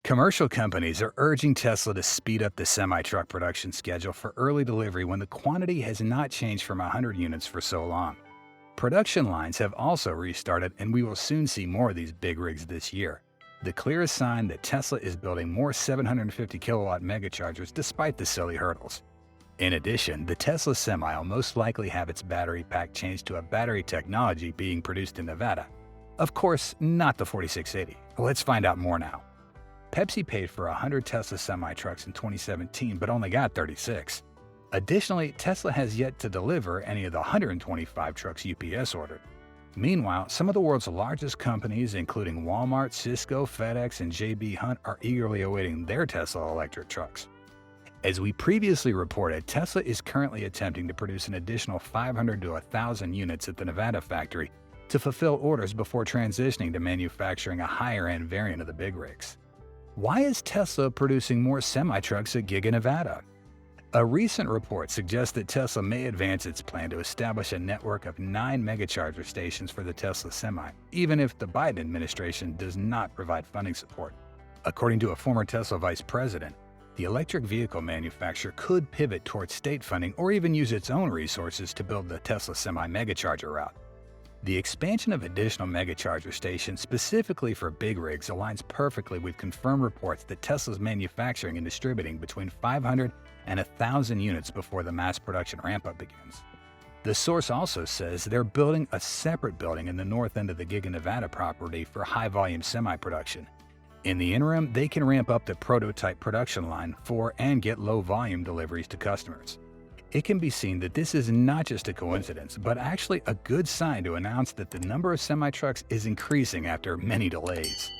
Commercial companies are urging Tesla to speed up the semi-truck production schedule for early delivery when the quantity has not changed from 100 units for so long. Production lines have also restarted, and we will soon see more of these big rigs this year. The clearest sign that Tesla is building more 750 kilowatt Megachargers despite the silly hurdles. In addition, the Tesla Semi will most likely have its battery pack changed to a battery technology being produced in Nevada. Of course, not the 4680. Let's find out more now. Pepsi paid for 100 Tesla semi-trucks in 2017 but only got 36. Additionally, Tesla has yet to deliver any of the 125 trucks UPS ordered. Meanwhile, some of the world's largest companies, including Walmart, Cisco, FedEx, and J.B. Hunt, are eagerly awaiting their Tesla electric trucks. As we previously reported, Tesla is currently attempting to produce an additional 500 to 1,000 units at the Nevada factory to fulfill orders before transitioning to manufacturing a higher-end variant of the big rigs. Why is Tesla producing more semi-trucks at Giga Nevada? A recent report suggests that Tesla may advance its plan to establish a network of 9 Megacharger stations for the Tesla Semi, even if the Biden administration does not provide funding support. According to a former Tesla vice president, the electric vehicle manufacturer could pivot towards state funding or even use its own resources to build the Tesla Semi Megacharger route. The expansion of additional Megacharger stations specifically for big rigs aligns perfectly with confirmed reports that Tesla's manufacturing and distributing between 500 and 1,000 units before the mass production ramp-up begins. The source also says they're building a separate building in the north end of the Giga Nevada property for high-volume semi-production. In the interim, they can ramp up the prototype production line for and get low-volume deliveries to customers. It can be seen that this is not just a coincidence, but actually a good sign to announce that the number of semi-trucks is increasing after many delays.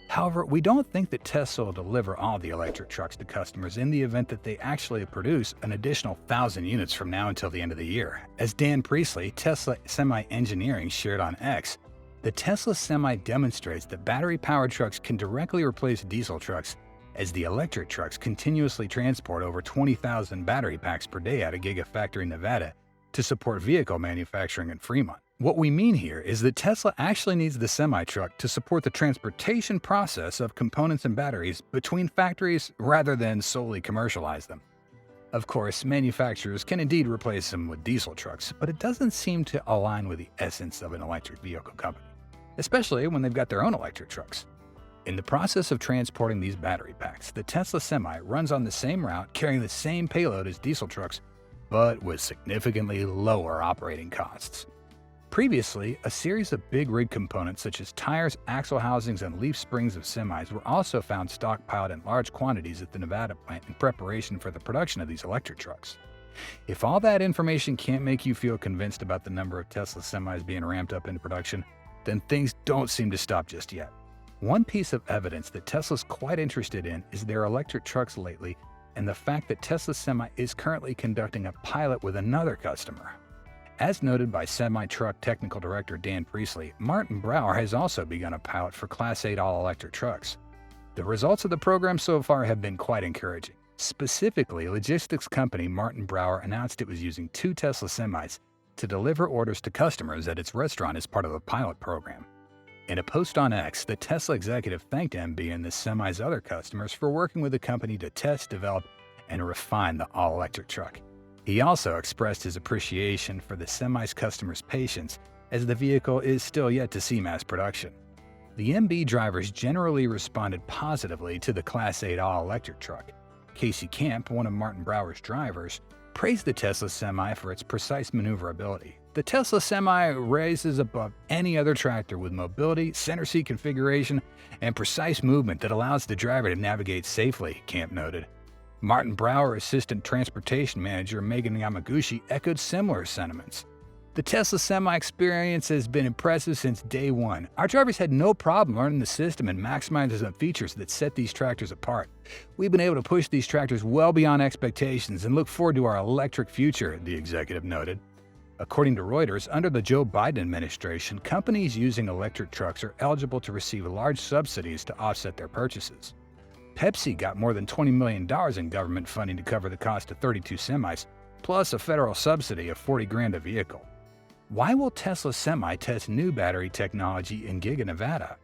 However, we don't think that Tesla will deliver all the electric trucks to customers in the event that they actually produce an additional 1,000 units from now until the end of the year. As Dan Priestley, Tesla Semi Engineering, shared on X, the Tesla Semi demonstrates that battery-powered trucks can directly replace diesel trucks, as the electric trucks continuously transport over 20,000 battery packs per day out of Gigafactory Nevada to support vehicle manufacturing in Fremont. What we mean here is that Tesla actually needs the semi-truck to support the transportation process of components and batteries between factories rather than solely commercialize them. Of course, manufacturers can indeed replace them with diesel trucks, but it doesn't seem to align with the essence of an electric vehicle company, especially when they've got their own electric trucks. In the process of transporting these battery packs, the Tesla Semi runs on the same route carrying the same payload as diesel trucks, but with significantly lower operating costs. Previously, a series of big rig components such as tires, axle housings, and leaf springs of semis were also found stockpiled in large quantities at the Nevada plant in preparation for the production of these electric trucks. If all that information can't make you feel convinced about the number of Tesla Semis being ramped up into production, then things don't seem to stop just yet. One piece of evidence that Tesla's quite interested in is their electric trucks lately, and the fact that Tesla Semi is currently conducting a pilot with another customer. As noted by Semi-Truck Technical Director Dan Priestley, Martin Brower has also begun a pilot for Class 8 all-electric trucks. The results of the program so far have been quite encouraging. Specifically, logistics company Martin Brower announced it was using 2 Tesla Semis to deliver orders to customers at its restaurant as part of the pilot program. In a post on X, the Tesla executive thanked MB and the Semi's other customers for working with the company to test, develop, and refine the all-electric truck. He also expressed his appreciation for the Semi's customers' patience, as the vehicle is still yet to see mass production. The MB drivers generally responded positively to the Class 8 all-electric truck. Casey Camp, one of Martin Brower's drivers, praised the Tesla Semi for its precise maneuverability. The Tesla Semi raises above any other tractor with mobility, center seat configuration, and precise movement that allows the driver to navigate safely, Camp noted. Martin Brower Assistant Transportation Manager Megan Yamaguchi echoed similar sentiments. The Tesla Semi experience has been impressive since day one. Our drivers had no problem learning the system and maximizing the features that set these tractors apart. We've been able to push these tractors well beyond expectations and look forward to our electric future, the executive noted. According to Reuters, under the Joe Biden administration, companies using electric trucks are eligible to receive large subsidies to offset their purchases. Pepsi got more than $20 million in government funding to cover the cost of 32 semis, plus a federal subsidy of $40,000 a vehicle. Why will Tesla Semi test new battery technology in Giga Nevada?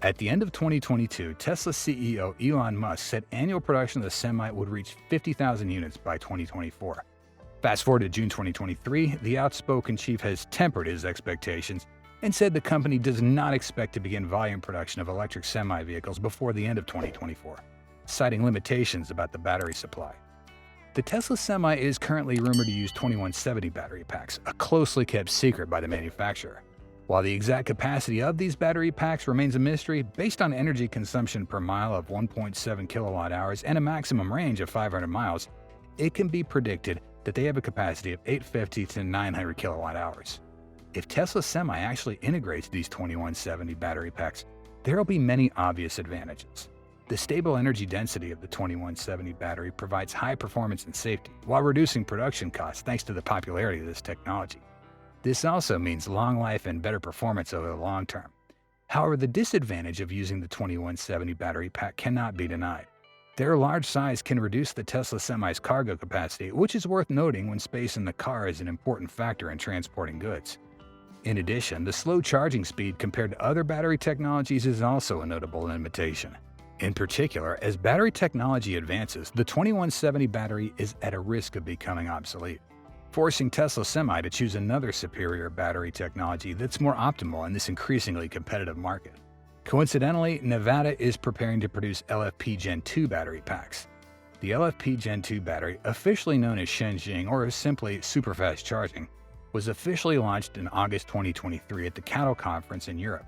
At the end of 2022, Tesla CEO Elon Musk said annual production of the Semi would reach 50,000 units by 2024. Fast forward to June 2023, the outspoken chief has tempered his expectations and said the company does not expect to begin volume production of electric semi-vehicles before the end of 2024, citing limitations about the battery supply. The Tesla Semi is currently rumored to use 2170 battery packs, a closely kept secret by the manufacturer. While the exact capacity of these battery packs remains a mystery, based on energy consumption per mile of 1.7 kilowatt hours and a maximum range of 500 miles, it can be predicted that they have a capacity of 850 to 900 kilowatt hours. If Tesla Semi actually integrates these 2170 battery packs, there will be many obvious advantages. The stable energy density of the 2170 battery provides high performance and safety, while reducing production costs thanks to the popularity of this technology. This also means long life and better performance over the long term. However, the disadvantage of using the 2170 battery pack cannot be denied. Their large size can reduce the Tesla Semi's cargo capacity, which is worth noting when space in the car is an important factor in transporting goods. In addition, the slow charging speed compared to other battery technologies is also a notable limitation. In particular, as battery technology advances, the 2170 battery is at a risk of becoming obsolete, forcing Tesla Semi to choose another superior battery technology that's more optimal in this increasingly competitive market. Coincidentally, Nevada is preparing to produce LFP Gen 2 battery packs. The LFP Gen 2 battery, officially known as Shenxing or simply superfast charging, was officially launched in August 2023 at the Cattle Conference in Europe.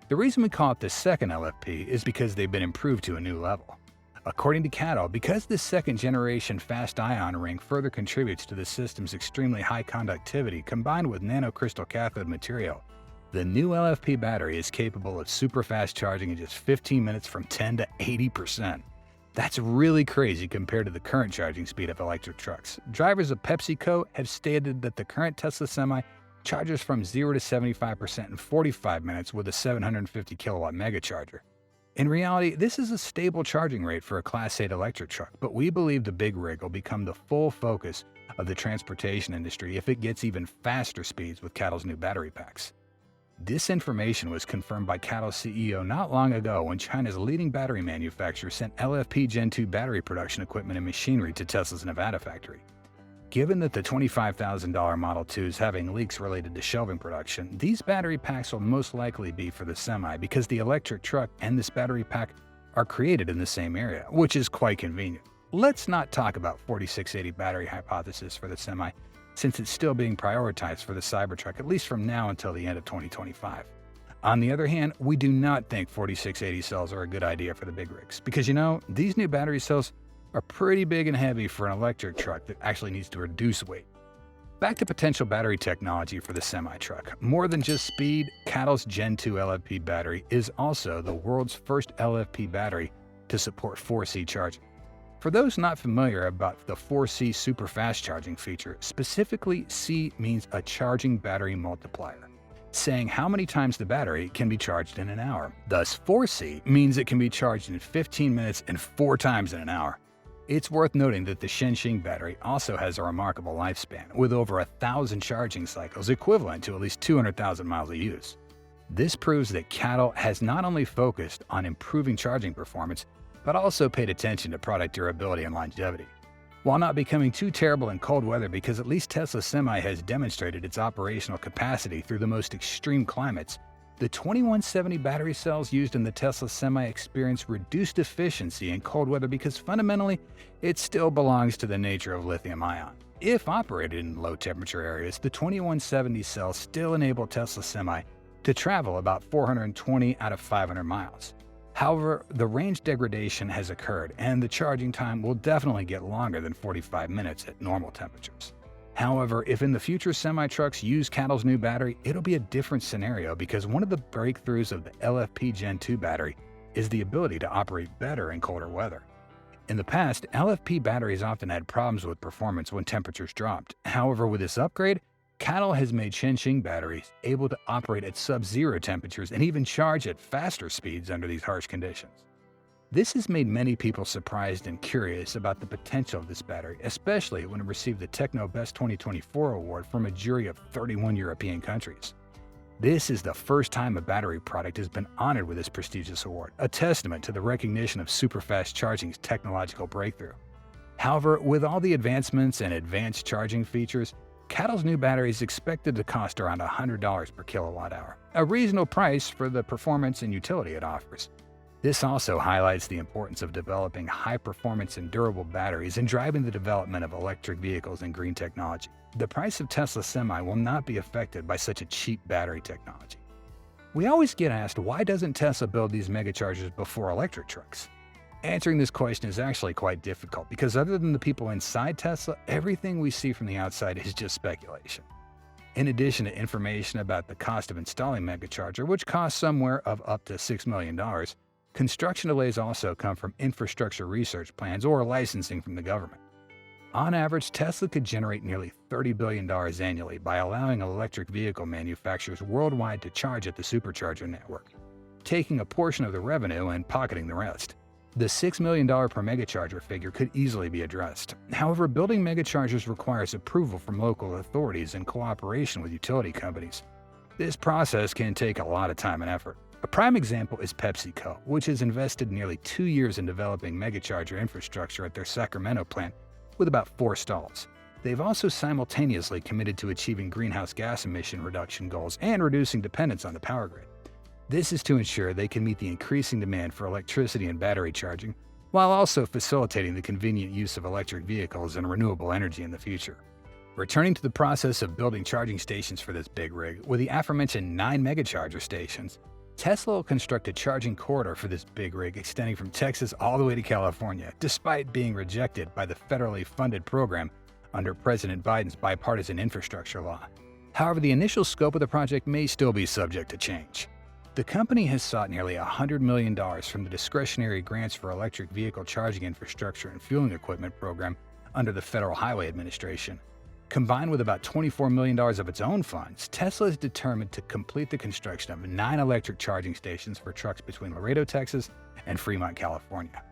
The reason we call it the second LFP is because they've been improved to a new level. According to Cattle, because this second-generation fast ion ring further contributes to the system's extremely high conductivity combined with nanocrystal cathode material, the new LFP battery is capable of super-fast charging in just 15 minutes from 10 to 80%. That's really crazy compared to the current charging speed of electric trucks. Drivers of PepsiCo have stated that the current Tesla Semi charges from 0 to 75% in 45 minutes with a 750 kilowatt Megacharger. In reality, this is a stable charging rate for a Class 8 electric truck, but we believe the big rig will become the full focus of the transportation industry if it gets even faster speeds with Cattle's new battery packs. This information was confirmed by Cattle's CEO not long ago when China's leading battery manufacturer sent LFP Gen 2 battery production equipment and machinery to Tesla's Nevada factory. Given that the $25,000 Model 2 is having leaks related to shelving production, these battery packs will most likely be for the Semi because the electric truck and this battery pack are created in the same area, which is quite convenient. Let's not talk about 4680 battery hypothesis for the Semi, since it's still being prioritized for the Cybertruck at least from now until the end of 2025. On the other hand, we do not think 4680 cells are a good idea for the big rigs, because these new battery cells are pretty big and heavy for an electric truck that actually needs to reduce weight. Back to potential battery technology for the semi-truck. More than just speed, Cattle's Gen 2 LFP battery is also the world's first LFP battery to support 4C charging. For those not familiar about the 4C super fast charging feature, specifically C means a charging battery multiplier, saying how many times the battery can be charged in an hour. Thus, 4C means it can be charged in 15 minutes and 4 times in an hour. It's worth noting that the Shenxing battery also has a remarkable lifespan, with over 1,000 charging cycles equivalent to at least 200,000 miles of use. This proves that Cattle has not only focused on improving charging performance, but also paid attention to product durability and longevity. While not becoming too terrible in cold weather because at least Tesla Semi has demonstrated its operational capacity through the most extreme climates, the 2170 battery cells used in the Tesla Semi experience reduced efficiency in cold weather because fundamentally, it still belongs to the nature of lithium-ion. If operated in low-temperature areas, the 2170 cells still enable Tesla Semi to travel about 420 out of 500 miles. However, the range degradation has occurred, and the charging time will definitely get longer than 45 minutes at normal temperatures. However, if in the future semi-trucks use Cattle's new battery, it'll be a different scenario because one of the breakthroughs of the LFP Gen 2 battery is the ability to operate better in colder weather. In the past, LFP batteries often had problems with performance when temperatures dropped. However, with this upgrade, Cattle has made Shenxing batteries able to operate at sub-zero temperatures and even charge at faster speeds under these harsh conditions. This has made many people surprised and curious about the potential of this battery, especially when it received the Techno Best 2024 award from a jury of 31 European countries. This is the first time a battery product has been honored with this prestigious award, a testament to the recognition of superfast charging's technological breakthrough. However, with all the advancements and advanced charging features, CATL's new battery is expected to cost around $100 per kilowatt-hour, a reasonable price for the performance and utility it offers. This also highlights the importance of developing high-performance and durable batteries and driving the development of electric vehicles and green technology. The price of Tesla Semi will not be affected by such a cheap battery technology. We always get asked, why doesn't Tesla build these megachargers before electric trucks? Answering this question is actually quite difficult because other than the people inside Tesla, everything we see from the outside is just speculation. In addition to information about the cost of installing Megacharger, which costs somewhere of up to $6 million, construction delays also come from infrastructure research plans or licensing from the government. On average, Tesla could generate nearly $30 billion annually by allowing electric vehicle manufacturers worldwide to charge at the supercharger network, taking a portion of the revenue and pocketing the rest. The $6 million per megacharger figure could easily be addressed. However, building megachargers requires approval from local authorities and cooperation with utility companies. This process can take a lot of time and effort. A prime example is PepsiCo, which has invested nearly 2 years in developing megacharger infrastructure at their Sacramento plant with about 4 stalls. They've also simultaneously committed to achieving greenhouse gas emission reduction goals and reducing dependence on the power grid. This is to ensure they can meet the increasing demand for electricity and battery charging, while also facilitating the convenient use of electric vehicles and renewable energy in the future. Returning to the process of building charging stations for this big rig, with the aforementioned 9 megacharger stations, Tesla will construct a charging corridor for this big rig extending from Texas all the way to California, despite being rejected by the federally funded program under President Biden's bipartisan infrastructure law. However, the initial scope of the project may still be subject to change. The company has sought nearly $100 million from the Discretionary Grants for Electric Vehicle Charging Infrastructure and Fueling Equipment program under the Federal Highway Administration. Combined with about $24 million of its own funds, Tesla is determined to complete the construction of 9 electric charging stations for trucks between Laredo, Texas, and Fremont, California.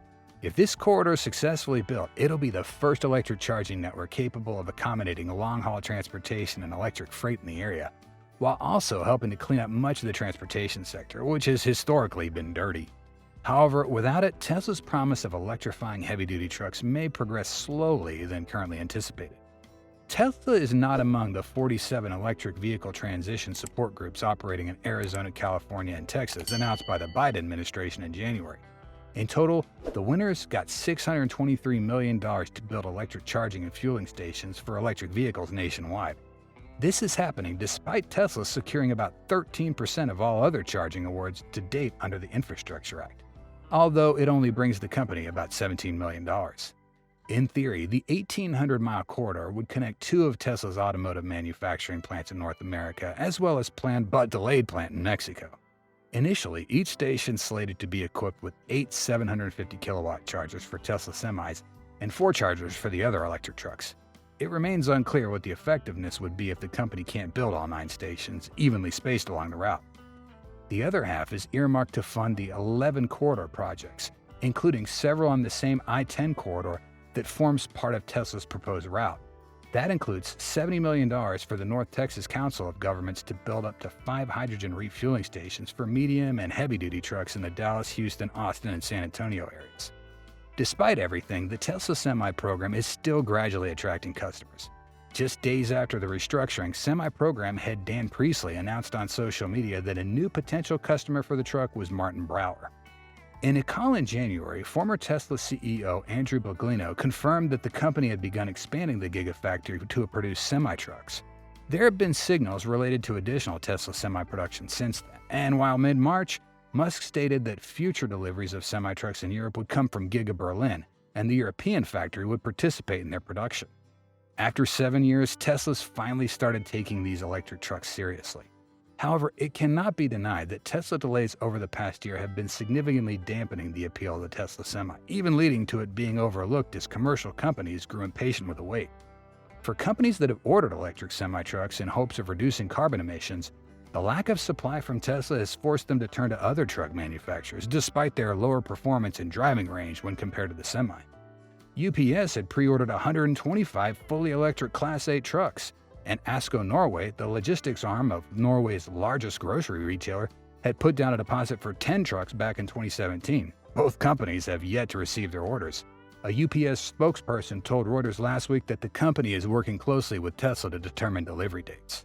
If this corridor is successfully built, it'll be the first electric charging network capable of accommodating long-haul transportation and electric freight in the area, while also helping to clean up much of the transportation sector, which has historically been dirty. However, without it, Tesla's promise of electrifying heavy-duty trucks may progress slowly than currently anticipated. Tesla is not among the 47 electric vehicle transition support groups operating in Arizona, California, and Texas announced by the Biden administration in January. In total, the winners got $623 million to build electric charging and fueling stations for electric vehicles nationwide. This is happening despite Tesla securing about 13% of all other charging awards to date under the Infrastructure Act, although it only brings the company about $17 million. In theory, the 1,800-mile corridor would connect 2 of Tesla's automotive manufacturing plants in North America, as well as planned but delayed plant in Mexico. Initially, each station slated to be equipped with 8 750-kilowatt chargers for Tesla semis and 4 chargers for the other electric trucks. It remains unclear what the effectiveness would be if the company can't build all 9 stations, evenly spaced along the route. The other half is earmarked to fund the 11 corridor projects, including several on the same I-10 corridor that forms part of Tesla's proposed route. That includes $70 million for the North Texas Council of Governments to build up to 5 hydrogen refueling stations for medium and heavy-duty trucks in the Dallas, Houston, Austin, and San Antonio areas. Despite everything, the Tesla Semi program is still gradually attracting customers. Just days after the restructuring, Semi program head Dan Priestley announced on social media that a new potential customer for the truck was Martin Brower. In a call in January, former Tesla CEO Andrew Baglino confirmed that the company had begun expanding the Gigafactory to produce semi-trucks. There have been signals related to additional Tesla semi-production since then, and while mid-March, Musk stated that future deliveries of semi-trucks in Europe would come from Giga Berlin, and the European factory would participate in their production. After 7 years, Tesla's finally started taking these electric trucks seriously. However, it cannot be denied that Tesla delays over the past year have been significantly dampening the appeal of the Tesla Semi, even leading to it being overlooked as commercial companies grew impatient with the wait. For companies that have ordered electric semi-trucks in hopes of reducing carbon emissions, the lack of supply from Tesla has forced them to turn to other truck manufacturers, despite their lower performance and driving range when compared to the Semi. UPS had pre-ordered 125 fully electric Class 8 trucks, And Asko Norway, the logistics arm of Norway's largest grocery retailer, had put down a deposit for 10 trucks back in 2017. Both companies have yet to receive their orders. A UPS spokesperson told Reuters last week that the company is working closely with Tesla to determine delivery dates.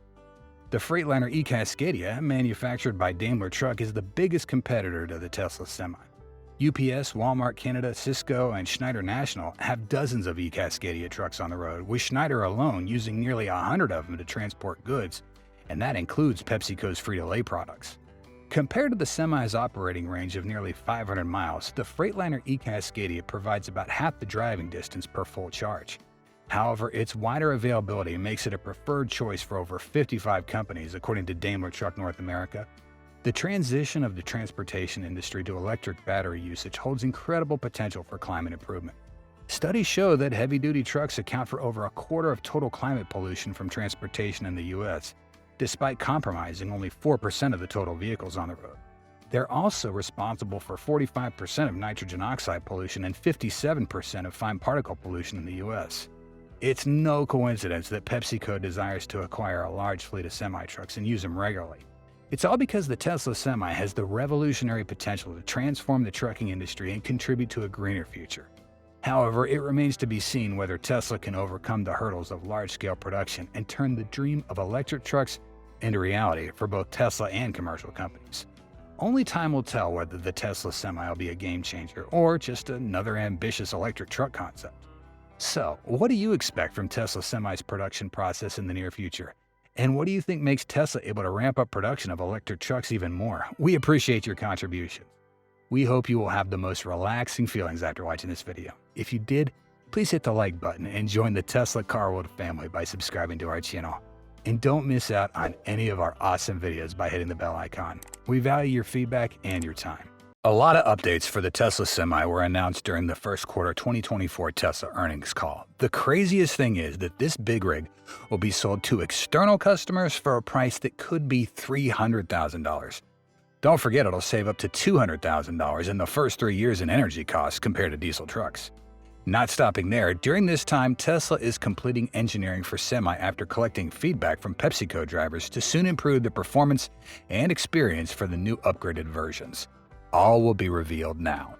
The Freightliner eCascadia, manufactured by Daimler Truck, is the biggest competitor to the Tesla Semi. UPS, Walmart Canada, Cisco, and Schneider National have dozens of eCascadia trucks on the road, with Schneider alone using nearly 100 of them to transport goods, and that includes PepsiCo's Frito-Lay products. Compared to the Semi's operating range of nearly 500 miles, the Freightliner eCascadia provides about half the driving distance per full charge. However, its wider availability makes it a preferred choice for over 55 companies, according to Daimler Truck North America. The transition of the transportation industry to electric battery usage holds incredible potential for climate improvement. Studies show that heavy-duty trucks account for over a quarter of total climate pollution from transportation in the U.S., despite compromising only 4% of the total vehicles on the road. They're also responsible for 45% of nitrogen oxide pollution and 57% of fine particle pollution in the U.S. It's no coincidence that PepsiCo desires to acquire a large fleet of semi-trucks and use them regularly. It's all because the Tesla Semi has the revolutionary potential to transform the trucking industry and contribute to a greener future. However, it remains to be seen whether Tesla can overcome the hurdles of large-scale production and turn the dream of electric trucks into reality for both Tesla and commercial companies. Only time will tell whether the Tesla Semi will be a game-changer or just another ambitious electric truck concept. So, what do you expect from Tesla Semi's production process in the near future? And what do you think makes Tesla able to ramp up production of electric trucks even more? We appreciate your contributions. We hope you will have the most relaxing feelings after watching this video. If you did, please hit the like button and join the Tesla Car World family by subscribing to our channel. And don't miss out on any of our awesome videos by hitting the bell icon. We value your feedback and your time. A lot of updates for the Tesla Semi were announced during the first quarter 2024 Tesla earnings call. The craziest thing is that this big rig will be sold to external customers for a price that could be $300,000. Don't forget it'll save up to $200,000 in the first 3 years in energy costs compared to diesel trucks. Not stopping there, during this time, Tesla is completing engineering for Semi after collecting feedback from PepsiCo drivers to soon improve the performance and experience for the new upgraded versions. All will be revealed now.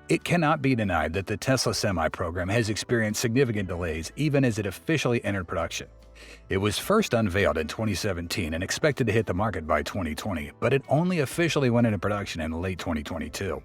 It cannot be denied that the Tesla Semi program has experienced significant delays even as it officially entered production. It was first unveiled in 2017 and expected to hit the market by 2020, but it only officially went into production in late 2022.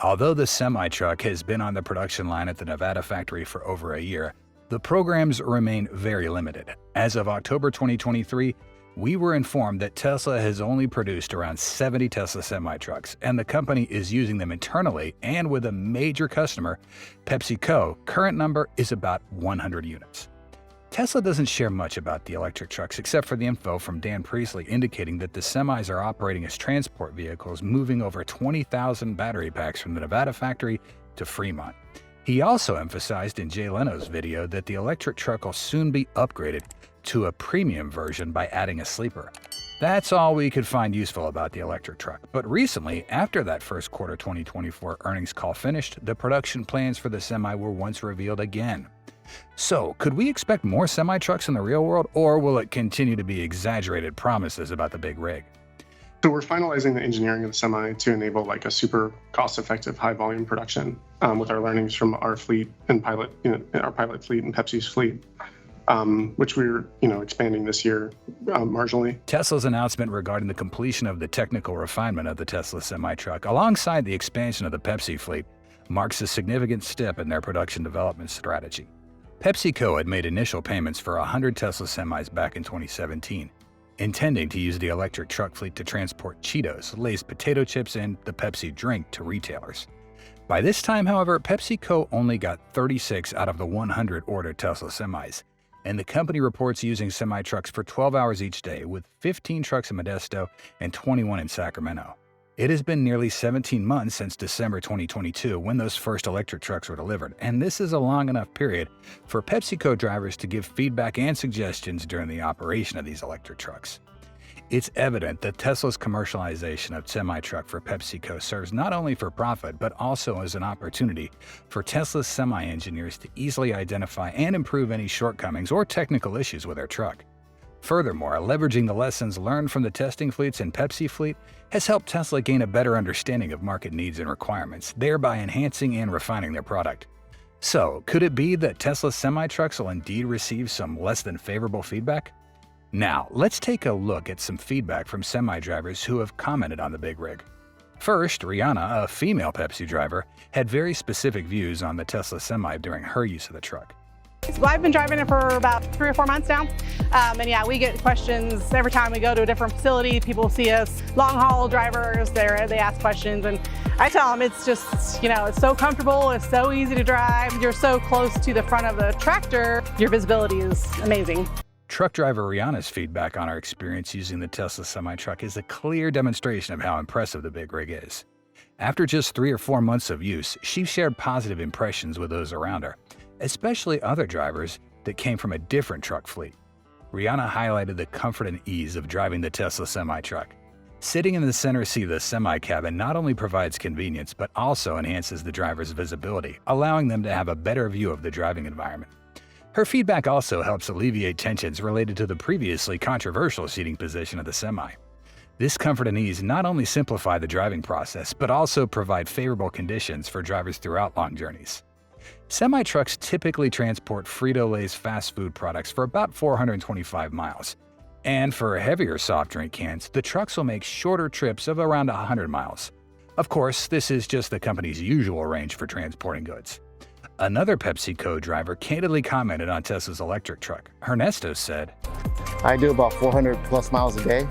Although the semi-truck has been on the production line at the Nevada factory for over a year, the programs remain very limited. As of October 2023, we were informed that Tesla has only produced around 70 Tesla semi-trucks, and the company is using them internally and with a major customer, PepsiCo. Current number is about 100 units. Tesla doesn't share much about the electric trucks except for the info from Dan Priestley indicating that the semis are operating as transport vehicles, moving over 20,000 battery packs from the Nevada factory to Fremont. He also emphasized in Jay Leno's video that the electric truck will soon be upgraded to a premium version by adding a sleeper. That's all we could find useful about the electric truck. But recently, after that first quarter 2024 earnings call finished, the production plans for the Semi were once revealed again. So, could we expect more semi-trucks in the real world, or will it continue to be exaggerated promises about the big rig? So we're finalizing the engineering of the Semi to enable like a super cost-effective, high-volume production with our learnings from our fleet and pilot, our pilot fleet and Pepsi's fleet, which we're expanding this year marginally. Tesla's announcement regarding the completion of the technical refinement of the Tesla semi-truck, alongside the expansion of the Pepsi fleet, marks a significant step in their production development strategy. PepsiCo had made initial payments for 100 Tesla semis back in 2017, intending to use the electric truck fleet to transport Cheetos, Lay's potato chips, and the Pepsi drink to retailers. By this time, however, PepsiCo only got 36 out of the 100 ordered Tesla semis, and the company reports using semi-trucks for 12 hours each day, with 15 trucks in Modesto and 21 in Sacramento. It has been nearly 17 months since December 2022 when those first electric trucks were delivered, and this is a long enough period for PepsiCo drivers to give feedback and suggestions during the operation of these electric trucks. It's evident that Tesla's commercialization of semi-truck for PepsiCo serves not only for profit, but also as an opportunity for Tesla's semi-engineers to easily identify and improve any shortcomings or technical issues with their truck. Furthermore, leveraging the lessons learned from the testing fleets and Pepsi fleet has helped Tesla gain a better understanding of market needs and requirements, thereby enhancing and refining their product. So, could it be that Tesla semi-trucks will indeed receive some less than favorable feedback? Now, let's take a look at some feedback from semi-drivers who have commented on the big rig. First, Rihanna, a female Pepsi driver, had very specific views on the Tesla Semi during her use of the truck. Well, I've been driving it for about 3 or 4 months now. And yeah, we get questions every time we go to a different facility. People see us, long haul drivers, they ask questions. And I tell them it's just, it's so comfortable, it's so easy to drive. You're so close to the front of the tractor, your visibility is amazing. Truck driver Rihanna's feedback on her experience using the Tesla semi-truck is a clear demonstration of how impressive the big rig is. After just 3 or 4 months of use, she shared positive impressions with those around her, especially other drivers that came from a different truck fleet. Rihanna highlighted the comfort and ease of driving the Tesla semi-truck. Sitting in the center seat of the semi-cabin not only provides convenience, but also enhances the driver's visibility, allowing them to have a better view of the driving environment. Her feedback also helps alleviate tensions related to the previously controversial seating position of the Semi. This comfort and ease not only simplify the driving process, but also provide favorable conditions for drivers throughout long journeys. Semi-trucks typically transport Frito-Lay's fast food products for about 425 miles. And for heavier soft drink cans, the trucks will make shorter trips of around 100 miles. Of course, this is just the company's usual range for transporting goods. Another PepsiCo driver candidly commented on Tesla's electric truck. Ernesto said, I do about 400 plus miles a day.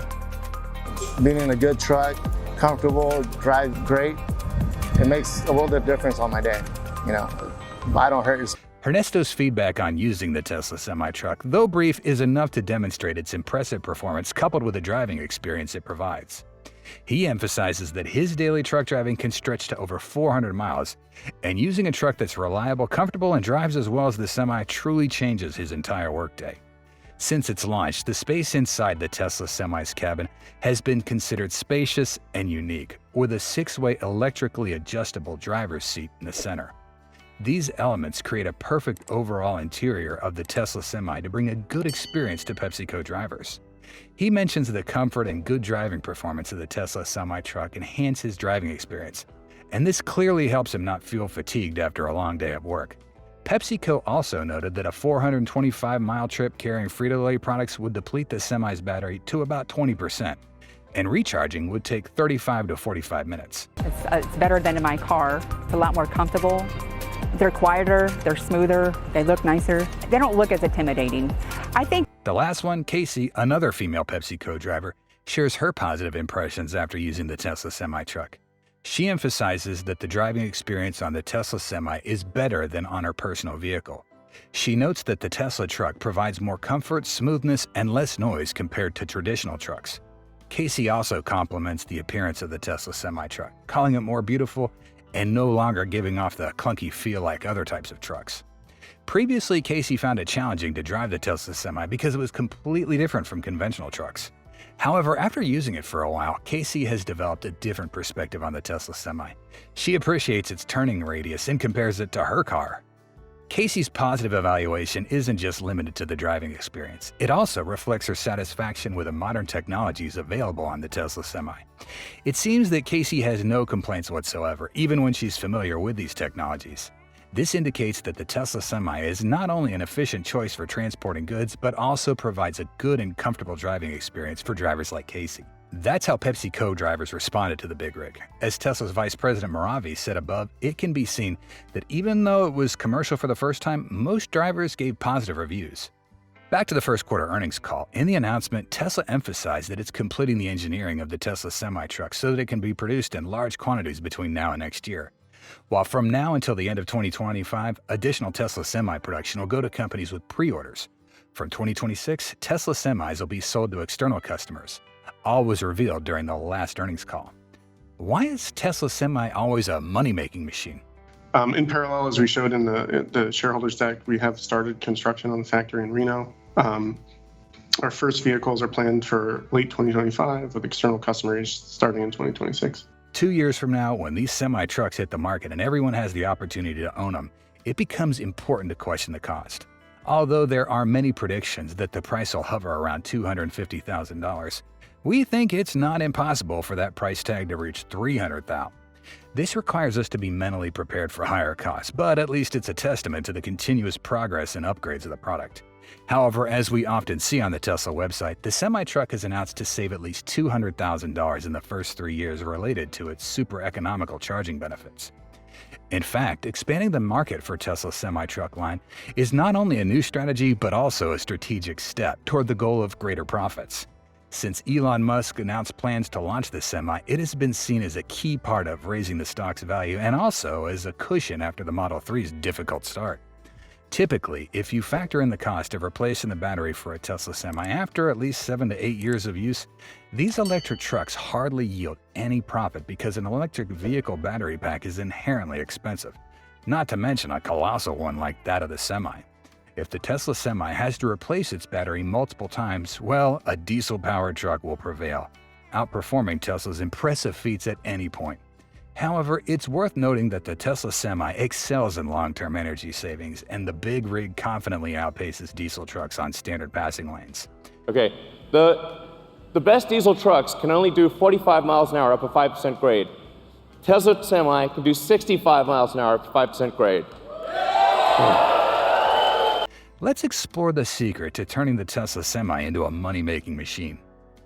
Being in a good truck, comfortable, drive great, it makes a world of difference on my day. I don't hurt. Ernesto's feedback on using the Tesla semi-truck, though brief, is enough to demonstrate its impressive performance coupled with the driving experience it provides. He emphasizes that his daily truck driving can stretch to over 400 miles, and using a truck that's reliable, comfortable, and drives as well as the Semi truly changes his entire workday. Since its launch, the space inside the Tesla Semi's cabin has been considered spacious and unique, with a 6-way electrically adjustable driver's seat in the center. These elements create a perfect overall interior of the Tesla Semi to bring a good experience to PepsiCo drivers. He mentions the comfort and good driving performance of the Tesla semi-truck enhance his driving experience, and this clearly helps him not feel fatigued after a long day of work. PepsiCo also noted that a 425-mile trip carrying Frito-Lay products would deplete the Semi's battery to about 20%, and recharging would take 35 to 45 minutes. It's better than in my car. It's a lot more comfortable. They're quieter, they're smoother, they look nicer. They don't look as intimidating. I think the last one, Casey, another female PepsiCo driver, shares her positive impressions after using the Tesla semi-truck. She emphasizes that the driving experience on the Tesla Semi is better than on her personal vehicle. She notes that the Tesla truck provides more comfort, smoothness, and less noise compared to traditional trucks. Casey also compliments the appearance of the Tesla semi-truck, calling it more beautiful and no longer giving off the clunky feel like other types of trucks. Previously, Casey found it challenging to drive the Tesla Semi because it was completely different from conventional trucks. However, after using it for a while, Casey has developed a different perspective on the Tesla Semi. She appreciates its turning radius and compares it to her car. Casey's positive evaluation isn't just limited to the driving experience. It also reflects her satisfaction with the modern technologies available on the Tesla Semi. It seems that Casey has no complaints whatsoever, even when she's familiar with these technologies. This indicates that the Tesla Semi is not only an efficient choice for transporting goods, but also provides a good and comfortable driving experience for drivers like Casey. That's how PepsiCo drivers responded to the big rig. As Tesla's Vice President Maravi said above, it can be seen that even though it was commercial for the first time, most drivers gave positive reviews. Back to the first quarter earnings call. In the announcement, Tesla emphasized that it's completing the engineering of the Tesla semi-truck so that it can be produced in large quantities between now and next year. While from now until the end of 2025, additional Tesla Semi production will go to companies with pre-orders. From 2026, Tesla Semis will be sold to external customers. All was revealed during the last earnings call. Why is Tesla Semi always a money-making machine? In parallel, as we showed in the shareholders deck, we have started construction on the factory in Reno. Our first vehicles are planned for late 2025 with external customers starting in 2026. 2 years from now, when these semi-trucks hit the market and everyone has the opportunity to own them, it becomes important to question the cost. Although there are many predictions that the price will hover around $250,000, we think it's not impossible for that price tag to reach $300,000. This requires us to be mentally prepared for higher costs, but at least it's a testament to the continuous progress and upgrades of the product. However, as we often see on the Tesla website, the semi-truck is announced to save at least $200,000 in the first 3 years related to its super economical charging benefits. In fact, expanding the market for Tesla's semi-truck line is not only a new strategy but also a strategic step toward the goal of greater profits. Since Elon Musk announced plans to launch the Semi, it has been seen as a key part of raising the stock's value and also as a cushion after the Model 3's difficult start. Typically, if you factor in the cost of replacing the battery for a Tesla Semi after at least 7 to 8 years of use, these electric trucks hardly yield any profit because an electric vehicle battery pack is inherently expensive, not to mention a colossal one like that of the Semi. If the Tesla Semi has to replace its battery multiple times, well, a diesel-powered truck will prevail, outperforming Tesla's impressive feats at any point. However, it's worth noting that the Tesla Semi excels in long-term energy savings, and the big rig confidently outpaces diesel trucks on standard passing lanes. Okay, the best diesel trucks can only do 45 miles an hour up a 5% grade. Tesla Semi can do 65 miles an hour up a 5% grade. Let's explore the secret to turning the Tesla Semi into a money-making machine.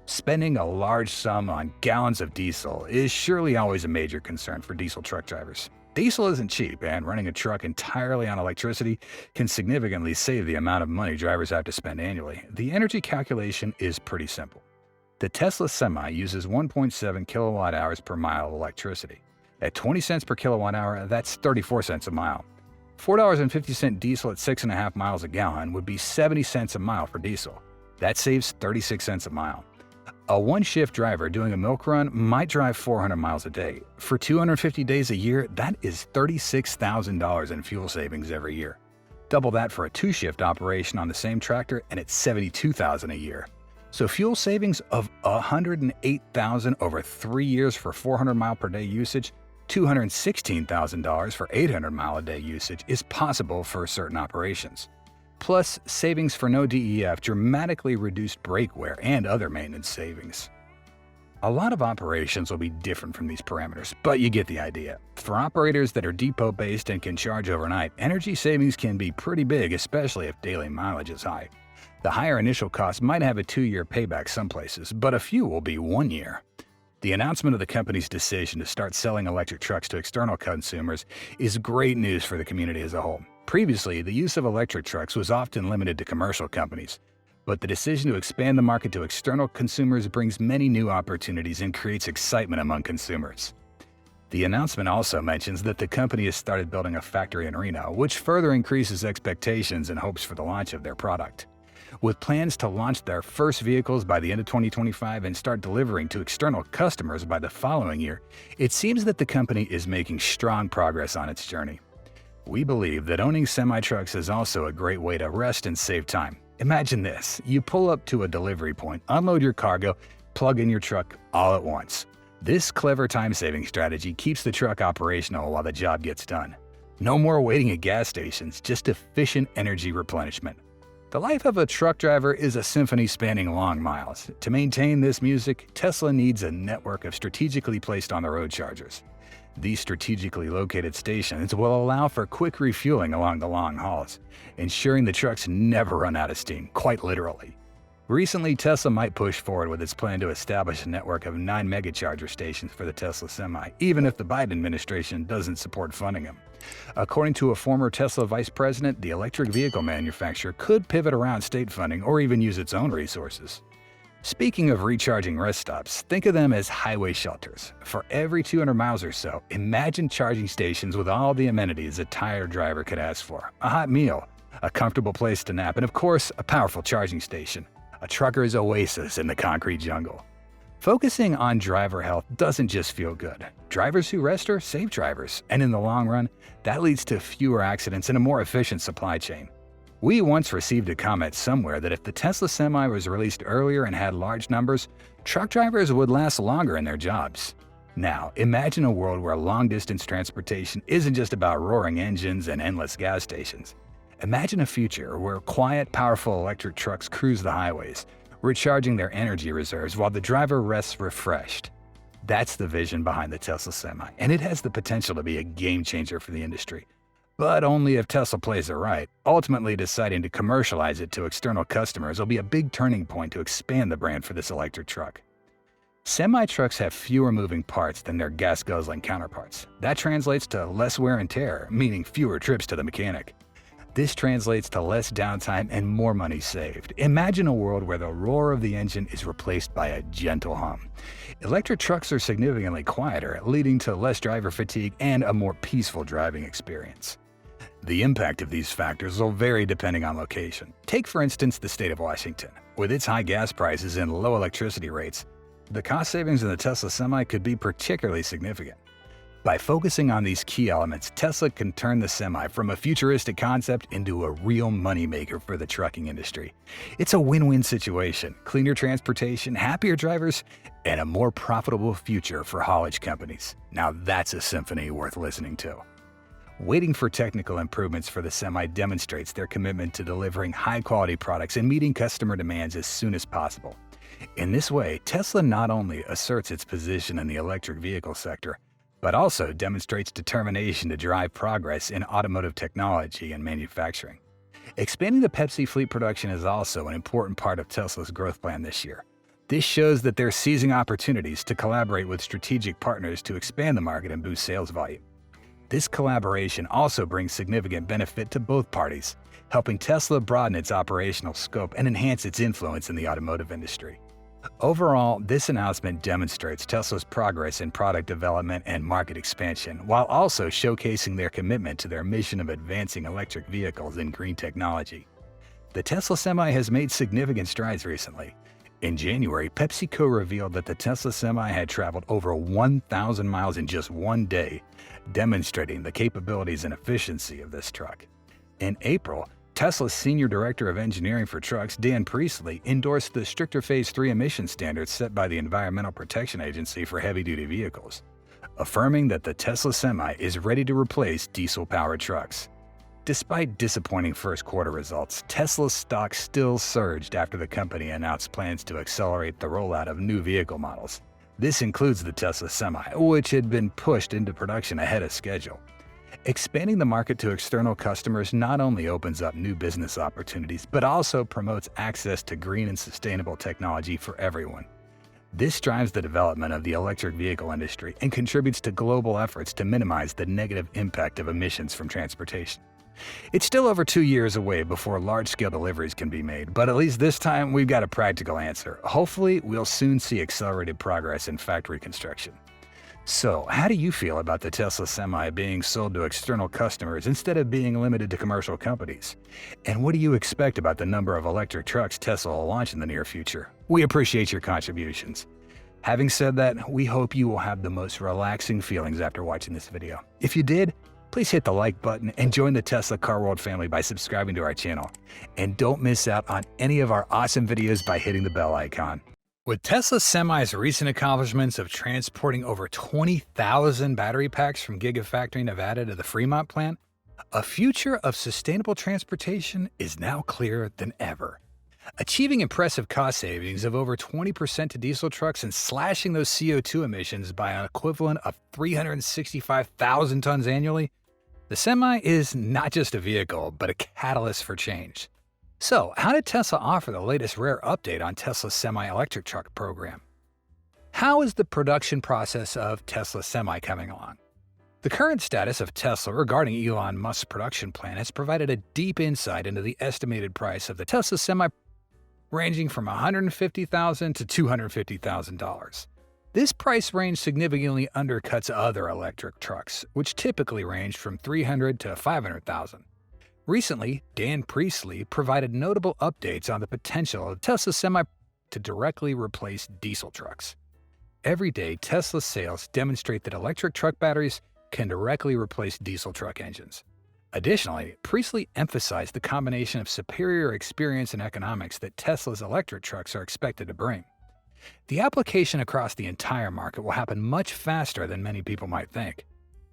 Spending a large sum on gallons of diesel is surely always a major concern for diesel truck drivers. Diesel isn't cheap, and running a truck entirely on electricity can significantly save the amount of money drivers have to spend annually. The energy calculation is pretty simple. The Tesla Semi uses 1.7 kilowatt hours per mile of electricity. At 20 cents per kilowatt hour, that's 34 cents a mile. $4.50 diesel at 6.5 miles a gallon would be 70 cents a mile for diesel. That saves 36 cents a mile. A one-shift driver doing a milk run might drive 400 miles a day. For 250 days a year, that is $36,000 in fuel savings every year. Double that for a two-shift operation on the same tractor, and it's $72,000 a year. So fuel savings of $108,000 over 3 years for 400 mile per day usage, $216,000 for 800 mile a day usage is possible for certain operations. Plus, savings for no DEF dramatically reduced brake wear and other maintenance savings. A lot of operations will be different from these parameters, but you get the idea. For operators that are depot-based and can charge overnight, energy savings can be pretty big, especially if daily mileage is high. The higher initial cost might have a 2-year payback some places, but a few will be 1 year. The announcement of the company's decision to start selling electric trucks to external consumers is great news for the community as a whole. Previously, the use of electric trucks was often limited to commercial companies, but the decision to expand the market to external consumers brings many new opportunities and creates excitement among consumers. The announcement also mentions that the company has started building a factory in Reno, which further increases expectations and hopes for the launch of their product. With plans to launch their first vehicles by the end of 2025 and start delivering to external customers by the following year, it seems that the company is making strong progress on its journey. We believe that owning semi-trucks is also a great way to rest and save time. Imagine this: you pull up to a delivery point, unload your cargo, plug in your truck all at once. This clever time-saving strategy keeps the truck operational while the job gets done. No more waiting at gas stations, just efficient energy replenishment. The life of a truck driver is a symphony spanning long miles. To maintain this music, Tesla needs a network of strategically placed on-the-road chargers. These strategically located stations will allow for quick refueling along the long hauls, ensuring the trucks never run out of steam, quite literally. Recently, Tesla might push forward with its plan to establish a network of 9 Megacharger stations for the Tesla Semi, even if the Biden administration doesn't support funding them. According to a former Tesla vice president, the electric vehicle manufacturer could pivot around state funding or even use its own resources. Speaking of recharging rest stops, think of them as highway shelters. For every 200 miles or so, imagine charging stations with all the amenities a tired driver could ask for: a hot meal, a comfortable place to nap, and of course, a powerful charging station. A trucker's oasis in the concrete jungle. Focusing on driver health doesn't just feel good. Drivers who rest are safe drivers, and in the long run, that leads to fewer accidents and a more efficient supply chain. We once received a comment somewhere that if the Tesla Semi was released earlier and had large numbers, truck drivers would last longer in their jobs. Now, imagine a world where long-distance transportation isn't just about roaring engines and endless gas stations. Imagine a future where quiet, powerful electric trucks cruise the highways, recharging their energy reserves while the driver rests refreshed. That's the vision behind the Tesla Semi, and it has the potential to be a game changer for the industry. But only if Tesla plays it right. Ultimately, deciding to commercialize it to external customers will be a big turning point to expand the brand for this electric truck. Semi-trucks have fewer moving parts than their gas-guzzling counterparts. That translates to less wear and tear, meaning fewer trips to the mechanic. This translates to less downtime and more money saved. Imagine a world where the roar of the engine is replaced by a gentle hum. Electric trucks are significantly quieter, leading to less driver fatigue and a more peaceful driving experience. The impact of these factors will vary depending on location. Take, for instance, the state of Washington. With its high gas prices and low electricity rates, the cost savings in the Tesla Semi could be particularly significant. By focusing on these key elements, Tesla can turn the Semi from a futuristic concept into a real moneymaker for the trucking industry. It's a win-win situation: cleaner transportation, happier drivers, and a more profitable future for haulage companies. Now that's a symphony worth listening to. Waiting for technical improvements for the Semi demonstrates their commitment to delivering high-quality products and meeting customer demands as soon as possible. In this way, Tesla not only asserts its position in the electric vehicle sector, but also demonstrates determination to drive progress in automotive technology and manufacturing. Expanding the Pepsi fleet production is also an important part of Tesla's growth plan this year. This shows that they're seizing opportunities to collaborate with strategic partners to expand the market and boost sales volume. This collaboration also brings significant benefit to both parties, helping Tesla broaden its operational scope and enhance its influence in the automotive industry. Overall, this announcement demonstrates Tesla's progress in product development and market expansion, while also showcasing their commitment to their mission of advancing electric vehicles and green technology. The Tesla Semi has made significant strides recently. In January, PepsiCo revealed that the Tesla Semi had traveled over 1,000 miles in just one day, demonstrating the capabilities and efficiency of this truck. In April, Tesla's Senior Director of Engineering for Trucks, Dan Priestley, endorsed the stricter Phase 3 emission standards set by the Environmental Protection Agency for heavy-duty vehicles, affirming that the Tesla Semi is ready to replace diesel-powered trucks. Despite disappointing first-quarter results, Tesla's stock still surged after the company announced plans to accelerate the rollout of new vehicle models. This includes the Tesla Semi, which had been pushed into production ahead of schedule. Expanding the market to external customers not only opens up new business opportunities, but also promotes access to green and sustainable technology for everyone. This drives the development of the electric vehicle industry and contributes to global efforts to minimize the negative impact of emissions from transportation. It's still over 2 years away before large-scale deliveries can be made, but at least this time we've got a practical answer. Hopefully, we'll soon see accelerated progress in factory construction. So, how do you feel about the Tesla Semi being sold to external customers instead of being limited to commercial companies? And what do you expect about the number of electric trucks Tesla will launch in the near future? We appreciate your contributions. Having said that, we hope you will have the most relaxing feelings after watching this video. If you did, please hit the like button and join the Tesla Car World family by subscribing to our channel. And don't miss out on any of our awesome videos by hitting the bell icon. With Tesla Semi's recent accomplishments of transporting over 20,000 battery packs from Giga Nevada to the Fremont plant, a future of sustainable transportation is now clearer than ever. Achieving impressive cost savings of over 20% to diesel trucks and slashing those CO2 emissions by an equivalent of 365,000 tons annually, the Semi is not just a vehicle, but a catalyst for change. So, how did Tesla offer the latest rare update on Tesla's semi-electric truck program? How is the production process of Tesla Semi coming along? The current status of Tesla regarding Elon Musk's production plan has provided a deep insight into the estimated price of the Tesla Semi, ranging from $150,000 to $250,000. This price range significantly undercuts other electric trucks, which typically range from $300,000 to $500,000. Recently, Dan Priestley provided notable updates on the potential of Tesla Semi to directly replace diesel trucks. Every day, Tesla sales demonstrate that electric truck batteries can directly replace diesel truck engines. Additionally, Priestley emphasized the combination of superior experience and economics that Tesla's electric trucks are expected to bring. The application across the entire market will happen much faster than many people might think.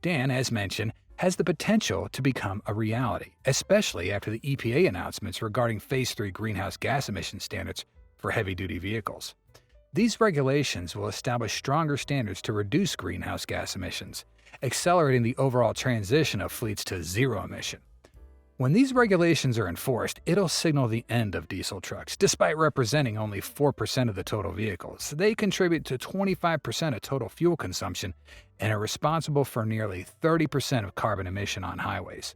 Dan, as mentioned, has the potential to become a reality, especially after the EPA announcements regarding Phase 3 greenhouse gas emission standards for heavy-duty vehicles. These regulations will establish stronger standards to reduce greenhouse gas emissions, accelerating the overall transition of fleets to zero emission. When these regulations are enforced, it'll signal the end of diesel trucks. Despite representing only 4% of the total vehicles, they contribute to 25% of total fuel consumption and are responsible for nearly 30% of carbon emission on highways.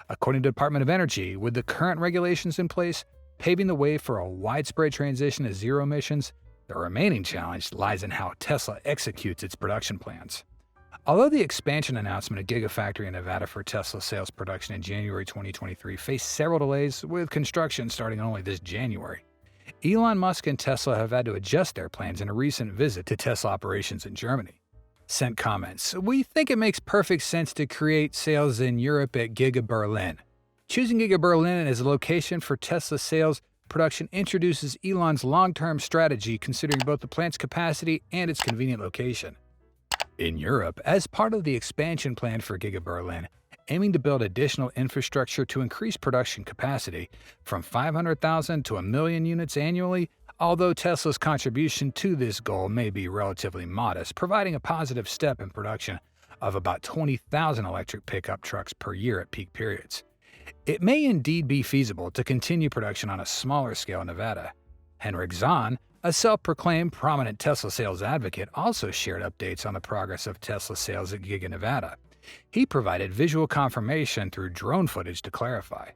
According to the Department of Energy, with the current regulations in place, paving the way for a widespread transition to zero emissions, the remaining challenge lies in how Tesla executes its production plans. Although the expansion announcement at Gigafactory in Nevada for Tesla sales production in January 2023 faced several delays, with construction starting only this January, Elon Musk and Tesla have had to adjust their plans in a recent visit to Tesla operations in Germany. Sent comments: "We think it makes perfect sense to create sales in Europe at Giga Berlin. Choosing Giga Berlin as a location for Tesla sales production introduces Elon's long-term strategy considering both the plant's capacity and its convenient location." In Europe, as part of the expansion plan for Giga Berlin, aiming to build additional infrastructure to increase production capacity from 500,000 to 1 million units annually, although Tesla's contribution to this goal may be relatively modest, providing a positive step in production of about 20,000 electric pickup trucks per year at peak periods. It may indeed be feasible to continue production on a smaller scale in Nevada. Henrik Zahn, a self-proclaimed prominent Tesla sales advocate, also shared updates on the progress of Tesla sales at Giga Nevada. He provided visual confirmation through drone footage to clarify.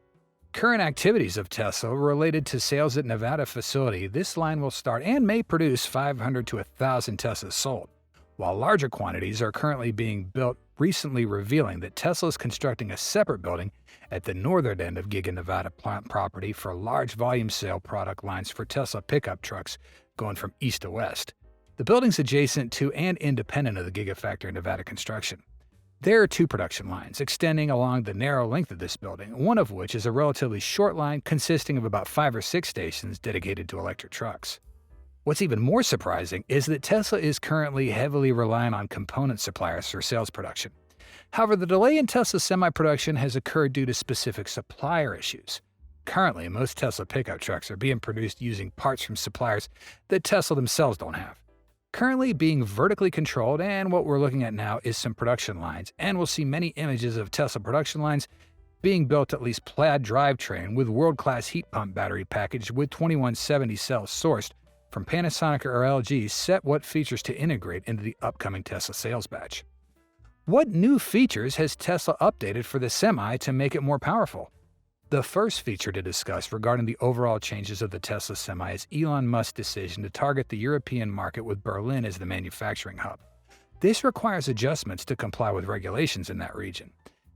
Current activities of Tesla related to sales at Nevada facility, this line will start and may produce 500 to 1,000 Teslas sold, while larger quantities are currently being built, recently revealing that Tesla is constructing a separate building at the northern end of Giga Nevada plant property for large volume sale product lines for Tesla pickup trucks going from east to west. The building's adjacent to and independent of the Gigafactory Nevada construction. There are 2 production lines extending along the narrow length of this building, one of which is a relatively short line consisting of about 5 or 6 stations dedicated to electric trucks. What's even more surprising is that Tesla is currently heavily reliant on component suppliers for sales production. However, the delay in Tesla semi-production has occurred due to specific supplier issues. Currently, most Tesla pickup trucks are being produced using parts from suppliers that Tesla themselves don't have. Currently being vertically controlled, and what we're looking at now is some production lines, and we'll see many images of Tesla production lines being built at least plaid drivetrain with world-class heat pump battery package with 2170 cells sourced from Panasonic or LG set what features to integrate into the upcoming Tesla sales batch. What new features has Tesla updated for the Semi to make it more powerful? The first feature to discuss regarding the overall changes of the Tesla Semi is Elon Musk's decision to target the European market with Berlin as the manufacturing hub. This requires adjustments to comply with regulations in that region.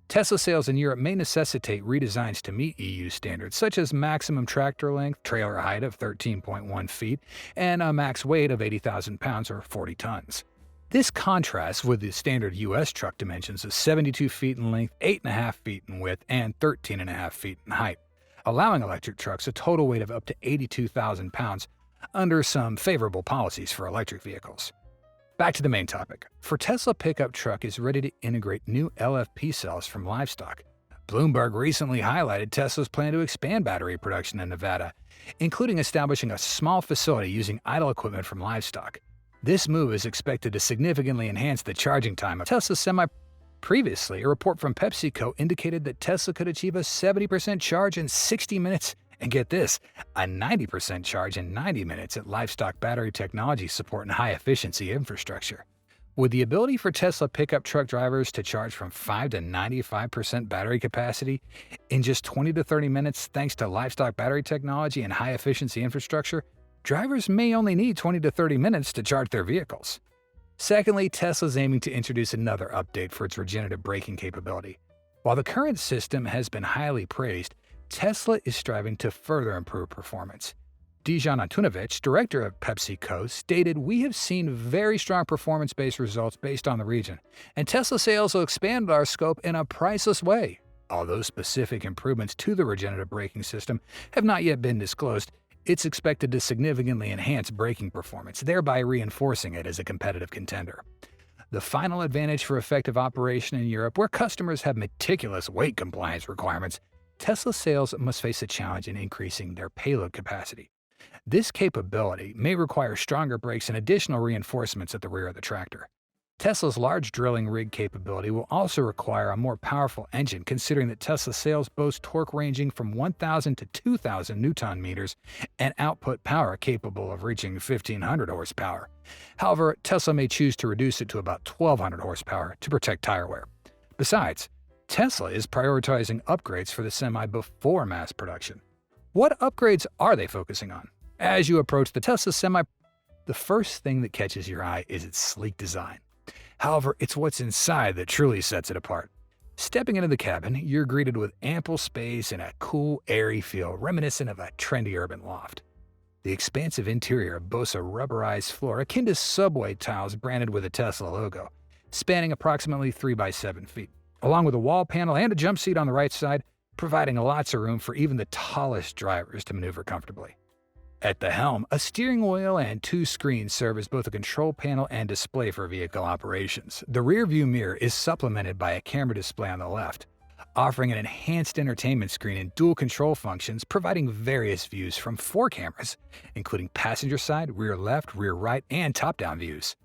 Tesla sales in Europe may necessitate redesigns to meet EU standards, such as maximum tractor length, trailer height of 13.1 feet, and a max weight of 80,000 pounds or 40 tons. This contrasts with the standard U.S. truck dimensions of 72 feet in length, 8.5 feet in width, and 13.5 feet in height, allowing electric trucks a total weight of up to 82,000 pounds under some favorable policies for electric vehicles. Back to the main topic. For Tesla pickup truck is ready to integrate new LFP cells from livestock. Bloomberg recently highlighted Tesla's plan to expand battery production in Nevada, including establishing a small facility using idle equipment from livestock. This move is expected to significantly enhance the charging time of Tesla Semi. Previously, a report from PepsiCo indicated that Tesla could achieve a 70% charge in 60 minutes, and get this, a 90% charge in 90 minutes at livestock battery technology support and high-efficiency infrastructure. With the ability for Tesla pickup truck drivers to charge from 5 to 95% battery capacity in just 20 to 30 minutes thanks to livestock battery technology and high-efficiency infrastructure, drivers may only need 20 to 30 minutes to charge their vehicles. Secondly, Tesla's aiming to introduce another update for its regenerative braking capability. While the current system has been highly praised, Tesla is striving to further improve performance. Dejan Antunovic, director of PepsiCo, stated, "We have seen very strong performance-based results based on the region, and Tesla sales will expand our scope in a priceless way. Although specific improvements to the regenerative braking system have not yet been disclosed, it's expected to significantly enhance braking performance, thereby reinforcing it as a competitive contender." The final advantage for effective operation in Europe, where customers have meticulous weight compliance requirements, Tesla sales must face a challenge in increasing their payload capacity. This capability may require stronger brakes and additional reinforcements at the rear of the tractor. Tesla's large drilling rig capability will also require a more powerful engine, considering that Tesla sales boast torque ranging from 1,000 to 2,000 Nm and output power capable of reaching 1,500 horsepower. However, Tesla may choose to reduce it to about 1,200 horsepower to protect tire wear. Besides, Tesla is prioritizing upgrades for the Semi before mass production. What upgrades are they focusing on? As you approach the Tesla Semi, the first thing that catches your eye is its sleek design. However, it's what's inside that truly sets it apart. Stepping into the cabin, you're greeted with ample space and a cool, airy feel reminiscent of a trendy urban loft. The expansive interior boasts a rubberized floor akin to subway tiles branded with a Tesla logo, spanning approximately 3 by 7 feet, along with a wall panel and a jump seat on the right side, providing lots of room for even the tallest drivers to maneuver comfortably. At the helm, a steering wheel and 2 screens serve as both a control panel and display for vehicle operations. The rear view mirror is supplemented by a camera display on the left, offering an enhanced entertainment screen and dual control functions, providing various views from 4 cameras, including passenger side, rear left, rear right, and top-down views.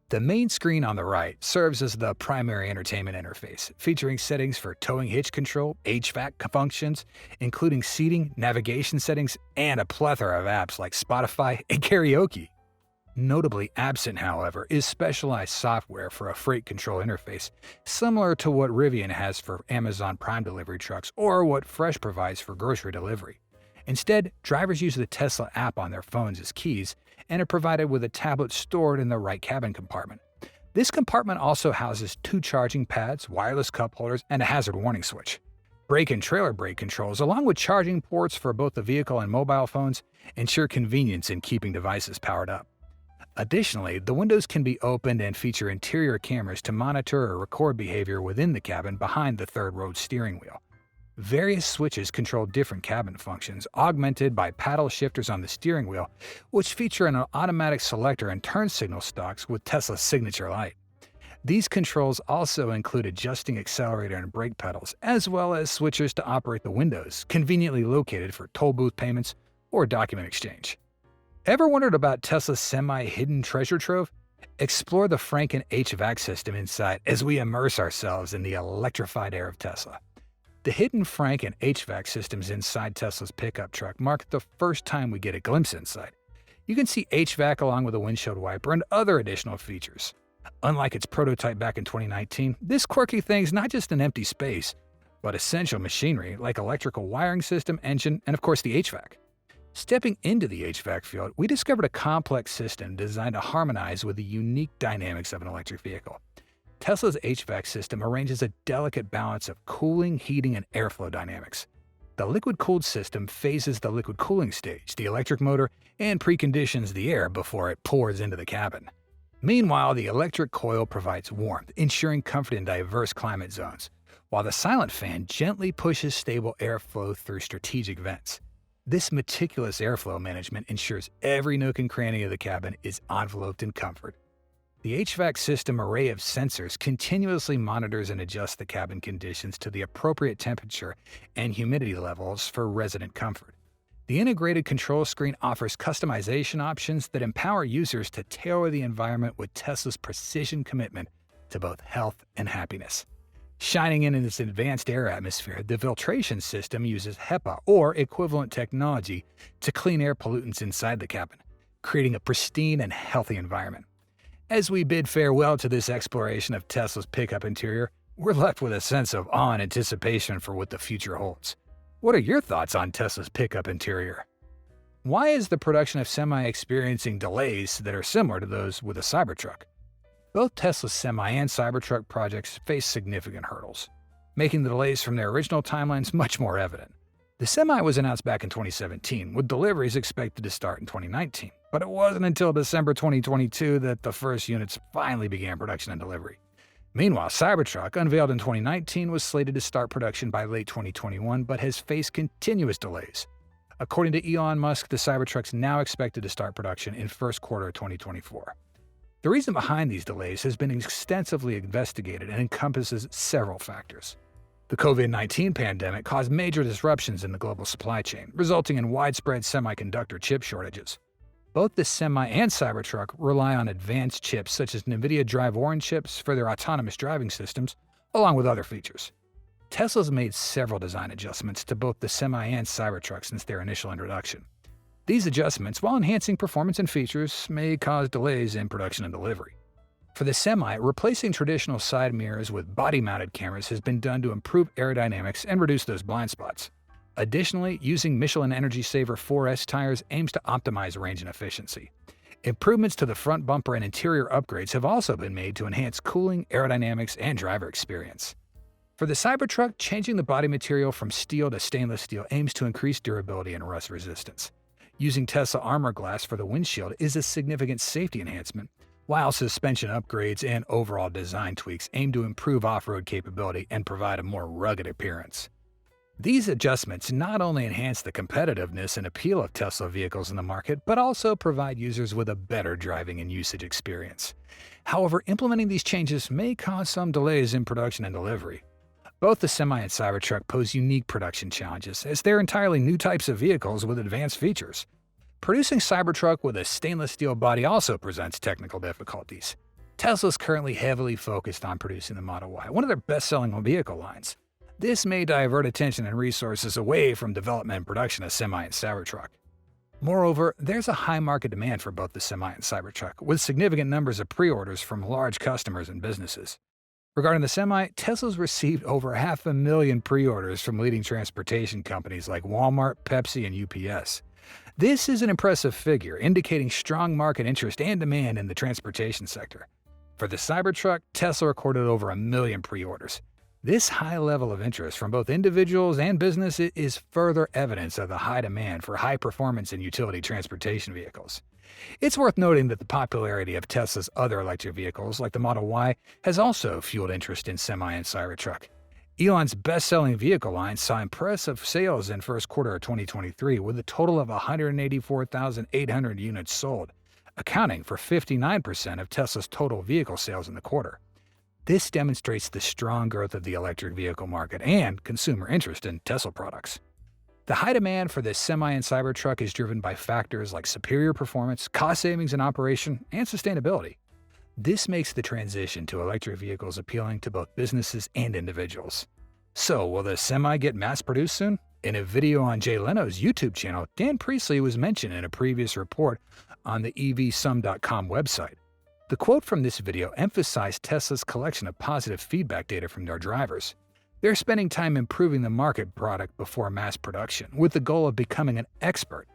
The main screen on the right serves as the primary entertainment interface, featuring settings for towing hitch control, HVAC functions, including seating, navigation settings, and a plethora of apps like Spotify and karaoke. Notably absent, however, is specialized software for a freight control interface, similar to what Rivian has for Amazon Prime delivery trucks or what Fresh provides for grocery delivery. Instead, drivers use the Tesla app on their phones as keys and are provided with a tablet stored in the right cabin compartment. This compartment also houses 2 charging pads, wireless cup holders, and a hazard warning switch. Brake and trailer brake controls, along with charging ports for both the vehicle and mobile phones, ensure convenience in keeping devices powered up. Additionally, the windows can be opened and feature interior cameras to monitor or record behavior within the cabin behind the third-row steering wheel. Various switches control different cabin functions, augmented by paddle shifters on the steering wheel, which feature an automatic selector and turn signal stalks with Tesla's signature light. These controls also include adjusting accelerator and brake pedals, as well as switchers to operate the windows, conveniently located for toll booth payments or document exchange. Ever wondered about Tesla's Semi-hidden treasure trove? Explore the Franken HVAC system inside as we immerse ourselves in the electrified air of Tesla. The hidden Franken HVAC systems inside Tesla's pickup truck mark the first time we get a glimpse inside. You can see HVAC along with a windshield wiper and other additional features. Unlike its prototype back in 2019, this quirky thing's not just an empty space, but essential machinery like electrical wiring system, engine, and of course the HVAC. Stepping into the HVAC field, we discovered a complex system designed to harmonize with the unique dynamics of an electric vehicle. Tesla's HVAC system arranges a delicate balance of cooling, heating, and airflow dynamics. The liquid-cooled system phases the liquid cooling stage, the electric motor, and preconditions the air before it pours into the cabin. Meanwhile, the electric coil provides warmth, ensuring comfort in diverse climate zones, while the silent fan gently pushes stable airflow through strategic vents. This meticulous airflow management ensures every nook and cranny of the cabin is enveloped in comfort. The HVAC system array of sensors continuously monitors and adjusts the cabin conditions to the appropriate temperature and humidity levels for resident comfort. The integrated control screen offers customization options that empower users to tailor the environment with Tesla's precision commitment to both health and happiness. Shining in its advanced air atmosphere, the filtration system uses HEPA or equivalent technology to clean air pollutants inside the cabin, creating a pristine and healthy environment. As we bid farewell to this exploration of Tesla's pickup interior, we're left with a sense of awe and anticipation for what the future holds. What are your thoughts on Tesla's pickup interior? Why is the production of Semi experiencing delays that are similar to those with a Cybertruck? Both Tesla's Semi and Cybertruck projects face significant hurdles, making the delays from their original timelines much more evident. The Semi was announced back in 2017, with deliveries expected to start in 2019, but it wasn't until December 2022 that the first units finally began production and delivery. Meanwhile, Cybertruck, unveiled in 2019, was slated to start production by late 2021, but has faced continuous delays. According to Elon Musk, the Cybertruck's now expected to start production in first quarter of 2024. The reason behind these delays has been extensively investigated and encompasses several factors. The COVID-19 pandemic caused major disruptions in the global supply chain, resulting in widespread semiconductor chip shortages. Both the Semi and Cybertruck rely on advanced chips such as NVIDIA Drive Orin chips for their autonomous driving systems, along with other features. Tesla's made several design adjustments to both the Semi and Cybertruck since their initial introduction. These adjustments, while enhancing performance and features, may cause delays in production and delivery. For the Semi, replacing traditional side mirrors with body-mounted cameras has been done to improve aerodynamics and reduce those blind spots. Additionally, using Michelin Energy Saver 4S tires aims to optimize range and efficiency. Improvements to the front bumper and interior upgrades have also been made to enhance cooling, aerodynamics, and driver experience. For the Cybertruck, changing the body material from steel to stainless steel aims to increase durability and rust resistance. Using Tesla Armor Glass for the windshield is a significant safety enhancement, while suspension upgrades and overall design tweaks aim to improve off-road capability and provide a more rugged appearance. These adjustments not only enhance the competitiveness and appeal of Tesla vehicles in the market, but also provide users with a better driving and usage experience. However, implementing these changes may cause some delays in production and delivery. Both the Semi and Cybertruck pose unique production challenges, as they're entirely new types of vehicles with advanced features. Producing Cybertruck with a stainless steel body also presents technical difficulties. Tesla is currently heavily focused on producing the Model Y, one of their best-selling vehicle lines. This may divert attention and resources away from development and production of Semi and Cybertruck. Moreover, there's a high market demand for both the Semi and Cybertruck, with significant numbers of pre-orders from large customers and businesses. Regarding the Semi, Tesla's received over 500,000 pre-orders from leading transportation companies like Walmart, Pepsi, and UPS. This is an impressive figure, indicating strong market interest and demand in the transportation sector. For the Cybertruck, Tesla recorded over 1 million pre-orders. This high level of interest from both individuals and businesses is further evidence of the high demand for high-performance and utility transportation vehicles. It's worth noting that the popularity of Tesla's other electric vehicles, like the Model Y, has also fueled interest in Semi and Cybertruck. Elon's best-selling vehicle line saw impressive sales in first quarter of 2023, with a total of 184,800 units sold, accounting for 59% of Tesla's total vehicle sales in the quarter. This demonstrates the strong growth of the electric vehicle market and consumer interest in Tesla products. The high demand for the Semi and Cybertruck is driven by factors like superior performance, cost savings in operation, and sustainability. This makes the transition to electric vehicles appealing to both businesses and individuals. So, will the Semi get mass-produced soon? In a video on Jay Leno's YouTube channel, Dan Priestley was mentioned in a previous report on the EVsum.com website. The quote from this video emphasized Tesla's collection of positive feedback data from their drivers. They're spending time improving the market product before mass production, with the goal of becoming an expert.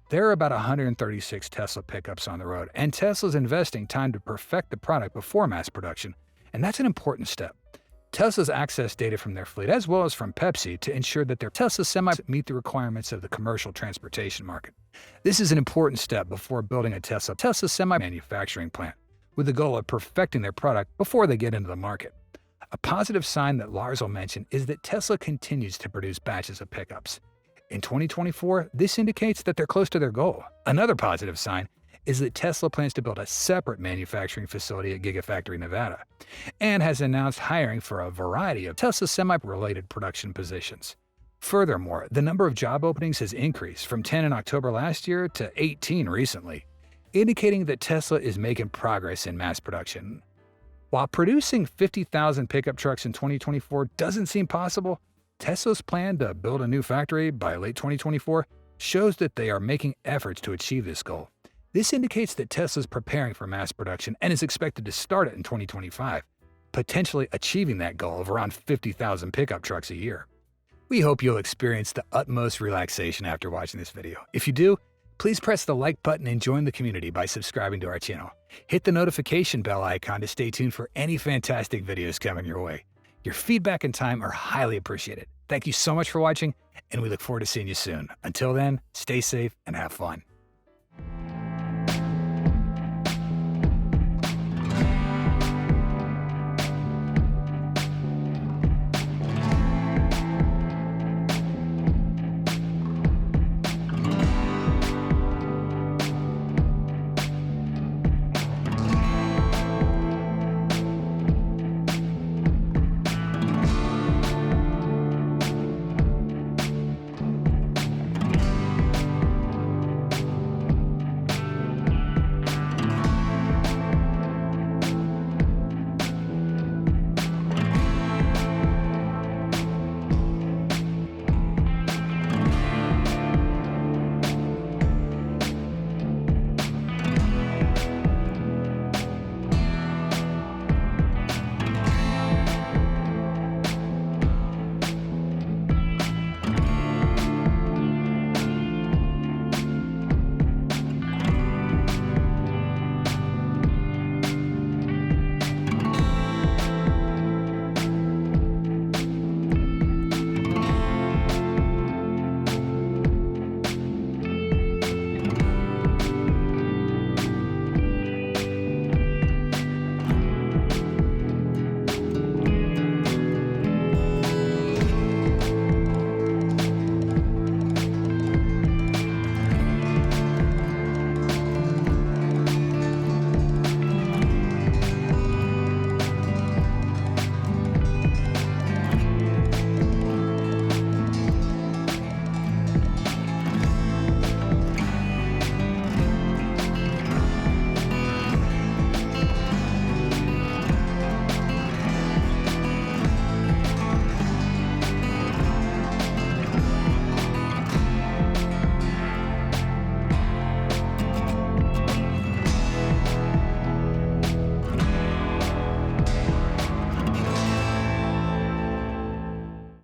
There are about 136 Tesla pickups on the road, and Tesla's investing time to perfect the product before mass production, and that's an important step. Tesla's access data from their fleet, as well as from Pepsi, to ensure that their Tesla Semis meet the requirements of the commercial transportation market. This is an important step before building a Tesla Semi manufacturing plant, with the goal of perfecting their product before they get into the market. A positive sign that Lars will mention is that Tesla continues to produce batches of pickups. In 2024, this indicates that they're close to their goal. Another positive sign is that Tesla plans to build a separate manufacturing facility at Giga Nevada, and has announced hiring for a variety of Tesla Semi-related production positions. Furthermore, the number of job openings has increased from 10 in October last year to 18 recently, indicating that Tesla is making progress in mass production. While producing 50,000 pickup trucks in 2024 doesn't seem possible, Tesla's plan to build a new factory by late 2024 shows that they are making efforts to achieve this goal. This indicates that Tesla's preparing for mass production and is expected to start it in 2025, potentially achieving that goal of around 50,000 pickup trucks a year. We hope you'll experience the utmost relaxation after watching this video. If you do, please press the like button and join the community by subscribing to our channel. Hit the notification bell icon to stay tuned for any fantastic videos coming your way. Your feedback and time are highly appreciated. Thank you so much for watching, and we look forward to seeing you soon. Until then, stay safe and have fun.